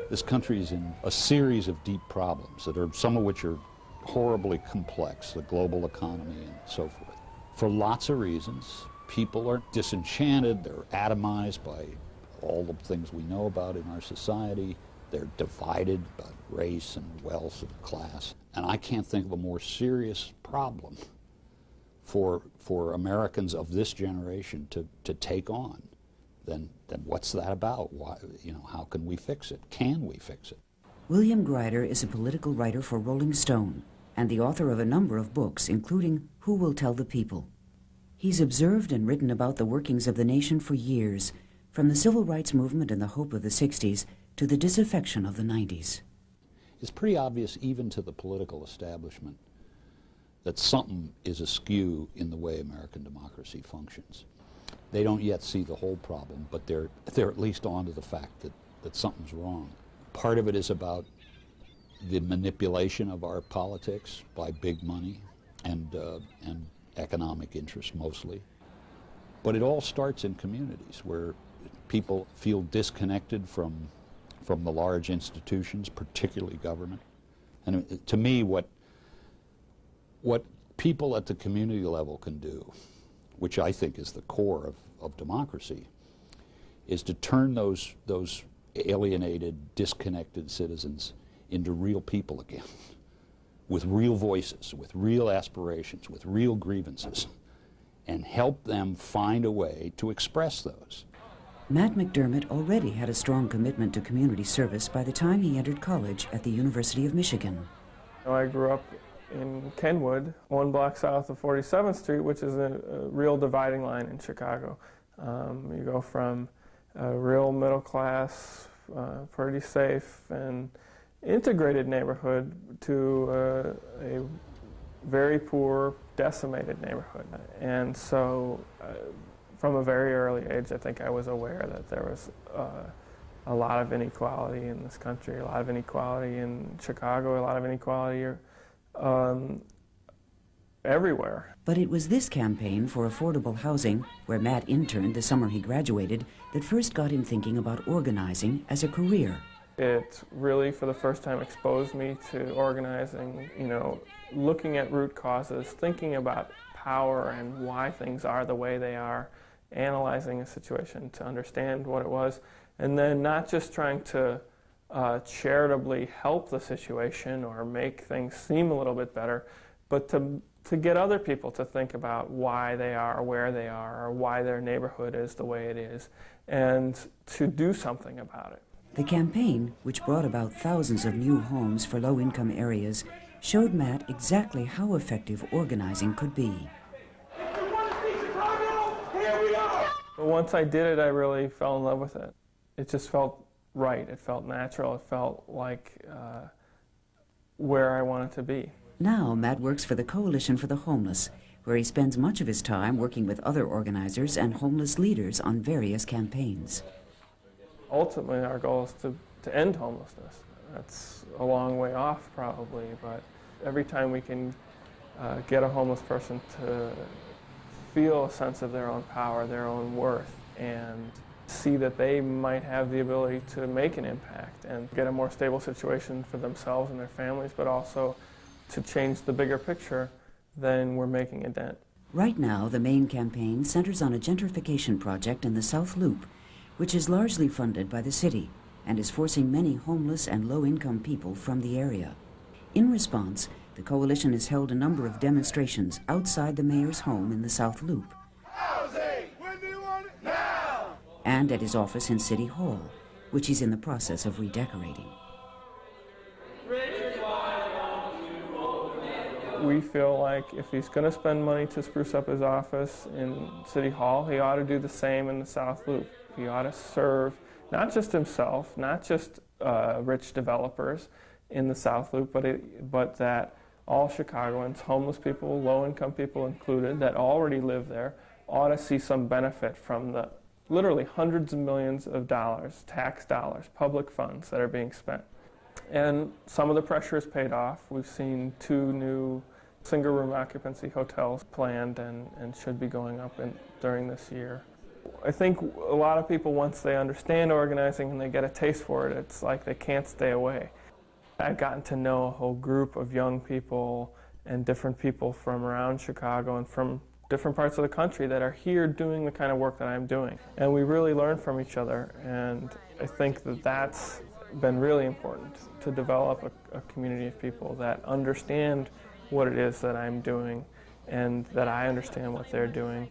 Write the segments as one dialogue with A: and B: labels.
A: This country is in a series of deep problems that are, some of which are horribly complex, the global economy and so forth. For lots of reasons, people are disenchanted, they're atomized by all the things we know about in our society. They're divided by race and wealth and class. And I can't think of a more serious problem for Americans of this generation to take on than what's that about? Why, how can we fix it? Can we fix it?
B: William Grider is a political writer for Rolling Stone and the author of a number of books, including Who Will Tell the People? He's observed and written about the workings of the nation for years, from the civil rights movement and the hope of the 60s to the disaffection of the 90s.
A: It's pretty obvious even to the political establishment that something is askew in the way American democracy functions. They don't yet see the whole problem, but they're at least onto the fact that something's wrong. Part of it is about the manipulation of our politics by big money and economic interest mostly. But it all starts in communities where people feel disconnected from the large institutions, particularly government. And to me, what people at the community level can do, which I think is the core of democracy, is to turn those alienated, disconnected citizens into real people again, with real voices, with real aspirations, with real grievances, and help them find a way to express those.
B: Matt McDermott already had a strong commitment to community service by the time he entered college at the University of Michigan.
C: I grew up in Kenwood, 1 block south of 47th Street, which is a real dividing line in Chicago. You go from a real middle class, pretty safe and integrated neighborhood to a very poor, decimated neighborhood. And so from a very early age, I think I was aware that there was a lot of inequality in this country, a lot of inequality in Chicago, a lot of inequality everywhere.
B: But it was this campaign for affordable housing, where Matt interned the summer he graduated, that first got him thinking about organizing as a career.
C: It really, for the first time, exposed me to organizing, looking at root causes, thinking about power and why things are the way they are, analyzing a situation to understand what it was, and then not just trying to charitably help the situation or make things seem a little bit better, but to get other people to think about why they are where they are or why their neighborhood is the way it is, and to do something about it.
B: The campaign, which brought about thousands of new homes for low-income areas, showed Matt exactly how effective organizing could be.
C: But once I did it, I really fell in love with it. It just felt right. It felt natural. It felt like where I wanted to be.
B: Now Matt works for the Coalition for the Homeless, where he spends much of his time working with other organizers and homeless leaders on various campaigns.
C: Ultimately, our goal is to end homelessness. That's a long way off, probably, but every time we can get a homeless person to feel a sense of their own power, their own worth, and see that they might have the ability to make an impact and get a more stable situation for themselves and their families, but also to change the bigger picture, then we're making a dent.
B: Right now, the main campaign centers on a gentrification project in the South Loop, which is largely funded by the city and is forcing many homeless and low-income people from the area. In response, the coalition has held a number of demonstrations outside the mayor's home in the South Loop.
D: Housing! When do you want it? Now!
B: And at his office in City Hall, which he's in the process of redecorating.
C: We feel like if he's going to spend money to spruce up his office in City Hall, he ought to do the same in the South Loop. He ought to serve not just himself, not just rich developers in the South Loop, but that all Chicagoans, homeless people, low-income people included, that already live there, ought to see some benefit from the literally hundreds of millions of dollars, tax dollars, public funds that are being spent. And some of the pressure is paid off. We've seen 2 new single-room occupancy hotels planned and should be going up during this year. I think a lot of people, once they understand organizing and they get a taste for it, it's like they can't stay away. I've gotten to know a whole group of young people and different people from around Chicago and from different parts of the country that are here doing the kind of work that I'm doing. And we really learn from each other, and I think that that's been really important, to develop a community of people that understand what it is that I'm doing and that I understand what they're doing.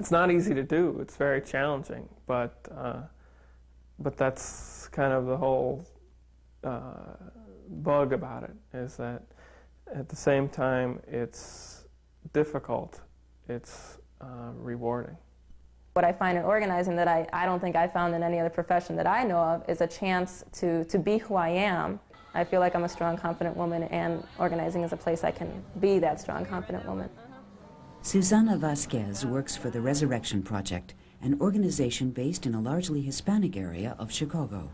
C: It's not easy to do, it's very challenging, but that's kind of the whole bug about it, is that at the same time it's difficult, it's rewarding.
E: What I find in organizing that I don't think I found in any other profession that I know of is a chance to be who I am. I feel like I'm a strong, confident woman, and organizing is a place I can be that strong, confident woman.
B: Susana Vasquez works for the Resurrection Project, an organization based in a largely Hispanic area of Chicago.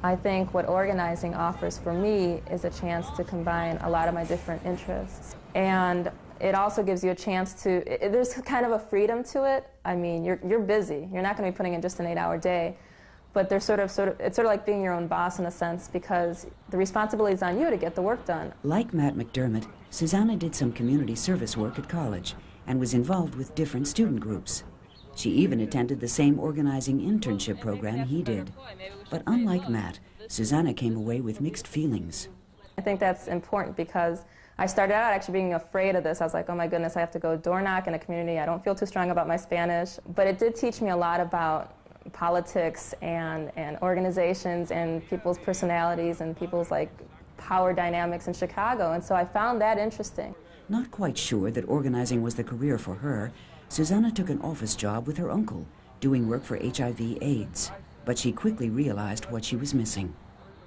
E: I think what organizing offers for me is a chance to combine a lot of my different interests. And it also gives you a chance to, there's kind of a freedom to it. I mean, you're busy. You're not going to be putting in just an 8-hour day. But there's it's sort of like being your own boss in a sense, because the responsibility is on you to get the work done.
B: Like Matt McDermott, Susanna did some community service work at college and was involved with different student groups. She even attended the same organizing internship program he did. But unlike Matt, Susanna came away with mixed feelings.
E: I think that's important because I started out actually being afraid of this. I was like, oh my goodness, I have to go door knock in a community. I don't feel too strong about my Spanish. But it did teach me a lot about politics and organizations and people's personalities and people's like power dynamics in Chicago. And so I found that interesting.
B: Not quite sure that organizing was the career for her, Susanna took an office job with her uncle, doing work for HIV/AIDS. But she quickly realized what she was missing.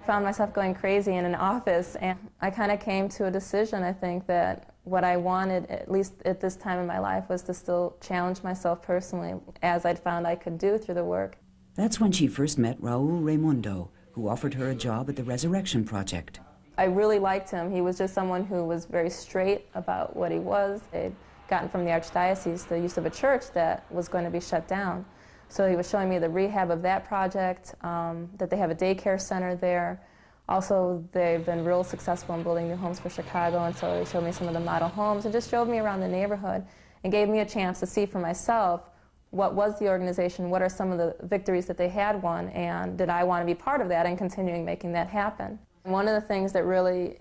E: I found myself going crazy in an office, and I kind of came to a decision, I think, that what I wanted, at least at this time in my life, was to still challenge myself personally, as I'd found I could do through the work.
B: That's when she first met Raul Raimundo, who offered her a job at the Resurrection Project.
E: I really liked him. He was just someone who was very straight about what he was. They'd gotten from the Archdiocese the use of a church that was going to be shut down. So he was showing me the rehab of that project, that they have a daycare center there. Also, they've been real successful in building new homes for Chicago, and so he showed me some of the model homes and just showed me around the neighborhood and gave me a chance to see for myself what was the organization, what are some of the victories that they had won, and did I want to be part of that and continuing making that happen. One of the things that really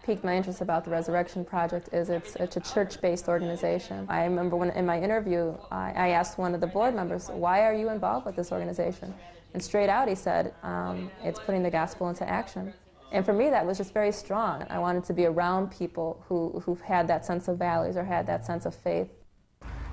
E: piqued my interest about the Resurrection Project is it's a church-based organization. I remember when in my interview, I asked one of the board members, why are you involved with this organization? And straight out he said, it's putting the gospel into action. And for me that was just very strong. I wanted to be around people who've had that sense of values or had that sense of faith.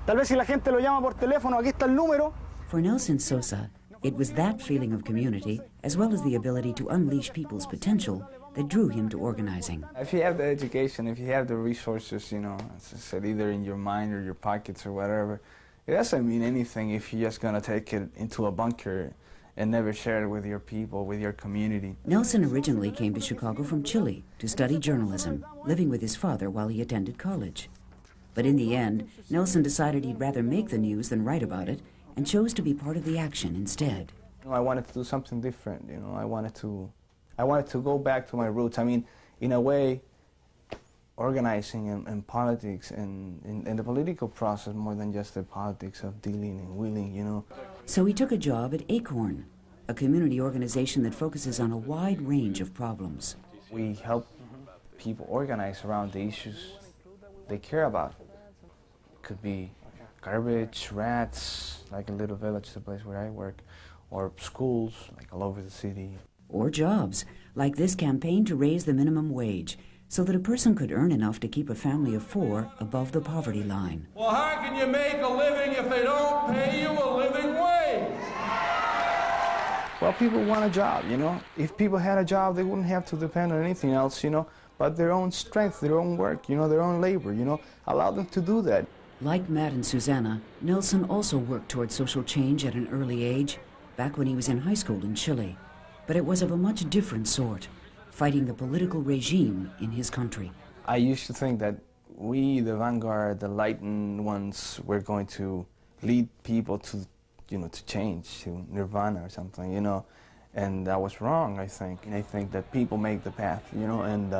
F: Tal vez si la gente lo llama por teléfono, aquí está el número.
B: For Nelson Sosa, it was that feeling of community, as well as the ability to unleash people's potential, that drew him to organizing.
G: If you have the education, if you have the resources, you know, as I said, either in your mind or your pockets or whatever, it doesn't mean anything if you're just going to take it into a bunker and never share it with your people, with your community.
B: Nelson originally came to Chicago from Chile to study journalism, living with his father while he attended college. But in the end, Nelson decided he'd rather make the news than write about it, and chose to be part of the action instead.
G: You know, I wanted to do something different. You know, I wanted to go back to my roots. I mean, in a way, organizing and politics and the political process more than just the politics of dealing and willing, you know.
B: So he took a job at Acorn, a community organization that focuses on a wide range of problems.
G: We help people organize around the issues they care about. Could be garbage, rats, like a little village, the place where I work, or schools, like all over the city.
B: Or jobs, like this campaign to raise the minimum wage, so that a person could earn enough to keep a family of 4 above the poverty line.
D: Well, how can you make a living if they don't pay you a living wage?
G: Well, people want a job, you know. If people had a job, they wouldn't have to depend on anything else, you know, but their own strength, their own work, you know, their own labor, you know, allow them to do that.
B: Like Matt and Susanna, Nelson also worked towards social change at an early age, back when he was in high school in Chile. But it was of a much different sort, fighting the political regime in his country.
G: I used to think that we, the vanguard, the enlightened ones, were going to lead people to you know, to change to nirvana or something, you know. And that was wrong, I think. And I think that people make the path, you know, and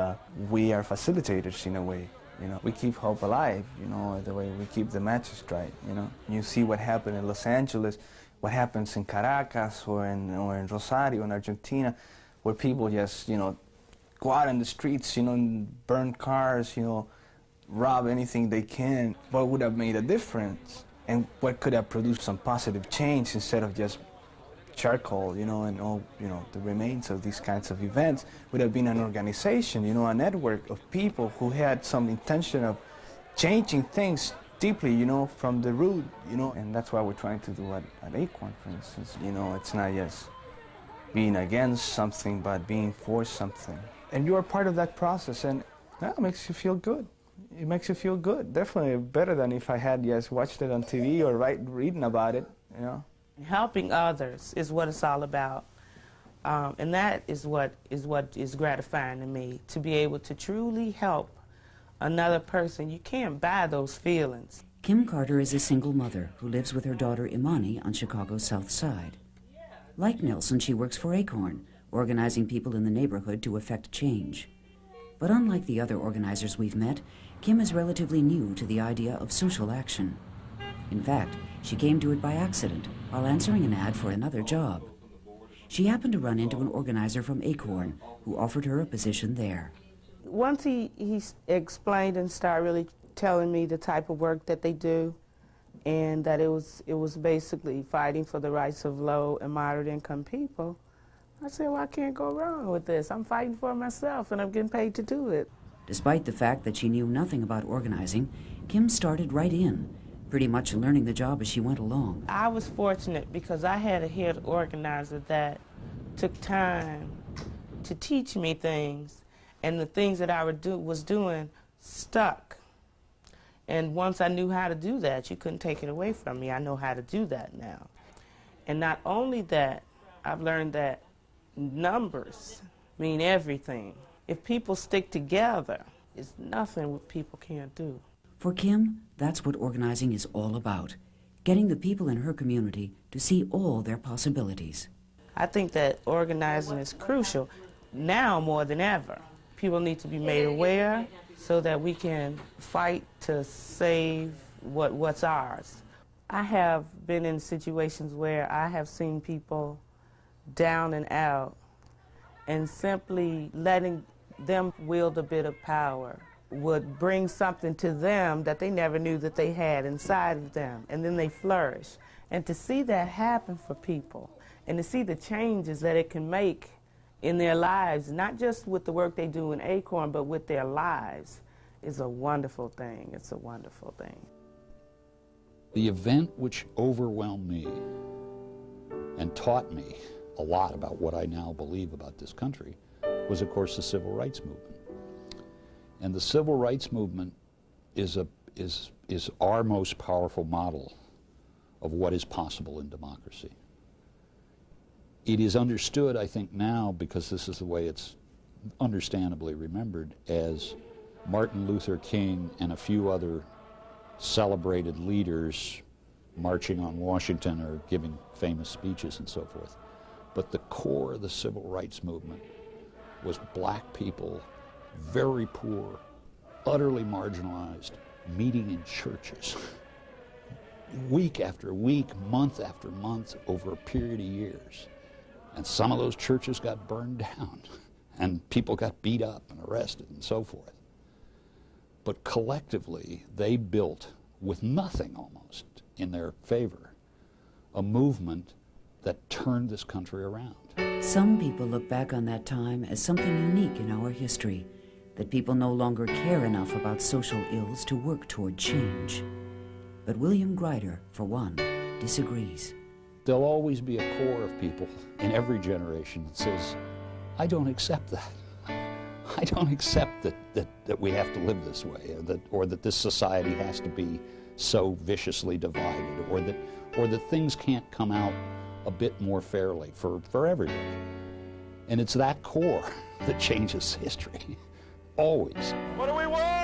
G: we are facilitators in a way. You know, we keep hope alive, you know, the way we keep the matches dry, you know. You see what happened in Los Angeles, what happens in Caracas or in Rosario in Argentina, where people just, you know, go out in the streets, you know, and burn cars, you know, rob anything they can. What would have made a difference? And what could have produced some positive change instead of just charcoal, you know, and all, you know, the remains of these kinds of events would have been an organization, you know, a network of people who had some intention of changing things deeply, you know, from the root, you know, and that's what we're trying to do at Acorn, for instance. You know, it's not just being against something, but being for something. And you are part of that process, and that makes you feel good. It makes you feel good, definitely better than if I had just watched it on TV or reading about it, you know.
H: Helping others is what it's all about, and that is what is gratifying to me, to be able to truly help another person. You can't buy those feelings.
B: Kim Carter is a single mother who lives with her daughter Imani on Chicago's South Side. Like Nelson, she works for Acorn, organizing people in the neighborhood to effect change. But unlike the other organizers we've met, Kim is relatively new to the idea of social action. In fact, she came to it by accident while answering an ad for another job. She happened to run into an organizer from Acorn who offered her a position there.
H: Once he explained and started really telling me the type of work that they do, and that it was basically fighting for the rights of low and moderate income people, I said, well, I can't go wrong with this. I'm fighting for myself, and I'm getting paid to do it.
B: Despite the fact that she knew nothing about organizing, Kim started right in, pretty much learning the job as she went along.
H: I was fortunate because I had a head organizer that took time to teach me things, and the things that I was doing stuck. And once I knew how to do that, you couldn't take it away from me. I know how to do that now. And not only that, I've learned that numbers mean everything. If people stick together, it's nothing what people can't do.
B: For Kim, that's what organizing is all about, getting the people in her community to see all their possibilities.
H: I think that organizing is crucial now more than ever. People need to be made aware so that we can fight to save what's ours. I have been in situations where I have seen people down and out, and simply letting them wield a bit of power would bring something to them that they never knew that they had inside of them, and then they flourish. And to see that happen for people, and to see the changes that it can make in their lives, not just with the work they do in Acorn, but with their lives, is a wonderful thing. It's a wonderful thing.
A: The event which overwhelmed me and taught me a lot about what I now believe about this country was, of course, the Civil Rights Movement. And the Civil Rights Movement is our most powerful model of what is possible in democracy. It is understood, I think, now, because this is the way it's understandably remembered, as Martin Luther King and a few other celebrated leaders marching on Washington or giving famous speeches and so forth. But the core of the Civil Rights Movement was black people, very poor, utterly marginalized, meeting in churches week after week, month after month, over a period of years. And some of those churches got burned down, and people got beat up and arrested and so forth. But collectively, they built, with nothing almost in their favor, a movement that turned this country around.
B: Some people look back on that time as something unique in our history, that people no longer care enough about social ills to work toward change. But William Grider, for one, disagrees.
A: There'll always be a core of people in every generation that says, I don't accept that. I don't accept that we have to live this way, or that this society has to be so viciously divided, or that things can't come out a bit more fairly for everybody. And it's that core that changes history, always.
D: What do we want?